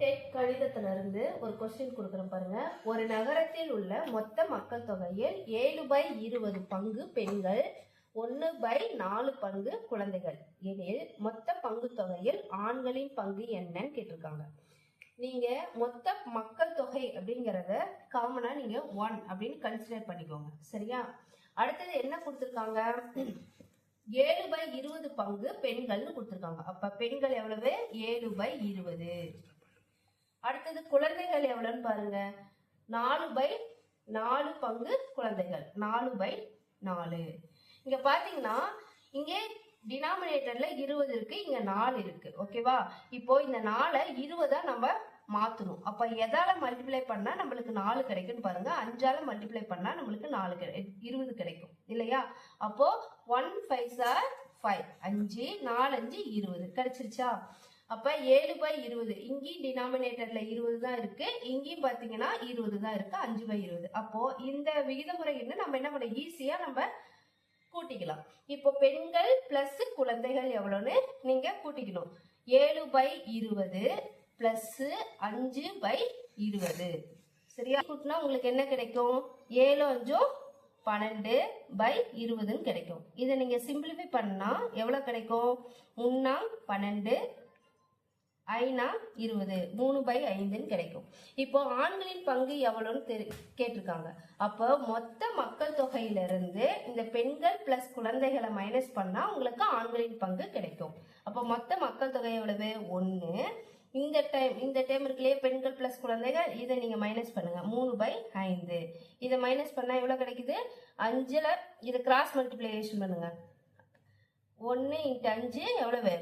Dead கணிதத்துல இருந்து ஒரு question கொடுக்குறேன் பாருங்க. ஒரு நகரத்தில் உள்ள மொத்த மக்கள் தொகையில் 7/20 பங்கு பெண்கள், 1/4 பங்கு குழந்தைகள் எனில் மொத்த பங்கு தொகையில் ஆண்களின் பங்கு என்னன்னு கேட்டிருக்காங்க. நீங்க மொத்த மக்கள் தொகை அப்படிங்கறத காமனா நீங்க 1 அப்படின்னு கன்சிடர் பண்ணிக்கோங்க, சரியா? அடுத்தது என்ன கொடுத்திருக்காங்க? 7/20 பங்கு பெண்கள்னு கொடுத்திருக்காங்க. அப்ப பெண்கள் எவ்வளவு? 7/20. அடுத்தது குழந்தைகள் எவ்வளவுன்னு பாருங்க. 4/4 பங்கு குழந்தைகள், 4/4. இங்க பாத்தீங்கன்னா இங்கே டினாமினேட்டர்ல 20 இருக்கு, இங்க 4 இருக்கு. ஓகேவா? இப்போ இந்த 4 20 நம்ம மாத்தணும். அப்ப எதால மல்டிப்ளை பண்ணா நம்மளுக்கு 4 கிடைக்கும் பாருங்க. 5ஆல மல்டிப்ளை பண்ணா நம்மளுக்கு 20 கிடைக்கும் இல்லையா? அப்போ 1 5s are 5, 5 4 5 20 கிடைச்சிருச்சா? அப்ப 7/20 இங்கேயும் டினாமினேட்டர்ல 20 தான் இருக்கு, இங்கேயும் பாத்தீங்கன்னா 20 தான் இருக்கு, 5/20. அப்போ இந்த விகிதமுறை நம்ம என்ன பண்ண ஈஸியா நம்ம கூட்டிக்கலாம். இப்போ பெண்கள் பிளஸ் குழந்தைகள் எவ்வளவுன்னு நீங்க கூட்டிக்கணும். 7/20 பிளஸ் 5/20 சரியா? கூட்டினா உங்களுக்கு என்ன கிடைக்கும்? 7 5 12/20 கிடைக்கும். இதை நீங்க சிம்பிளிஃபை பண்ணா எவ்வளவு கிடைக்கும்? 3 12 5 20, 3/5 கிடைக்கும். இப்போ ஆண்களின் பங்கு எவ்வளவுன்னு கேட்டிருக்காங்க. அப்போ மொத்த மக்கள் தொகையிலிருந்து இந்த பெண்கள் பிளஸ் குழந்தைகளை மைனஸ் பண்ணா உங்களுக்கு ஆண்களின் பங்கு கிடைக்கும். அப்போ மொத்த மக்கள் தொகை எவ்வளவு? 1. இந்த டைம் இருக்குல்லையே பெண்கள் பிளஸ் குழந்தைகள், இதை நீங்க மைனஸ் பண்ணுங்க. 3/5. இதை மைனஸ் பண்ணா எவ்வளவு கிடைக்குது? 5ல இதை கிராஸ் மல்டிப்ளிகேஷன் பண்ணுங்க. 1 × 5 எவ்வளவு?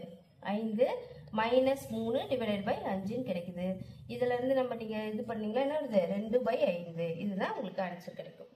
5 -3 / 5 கிடைக்குது. இதுல இருந்து நம்ம நீங்க இது பண்ணீங்கன்னா என்ன வருது? 2/5. இதுதான் உங்களுக்கு ஆன்சர் கிடைக்கும்.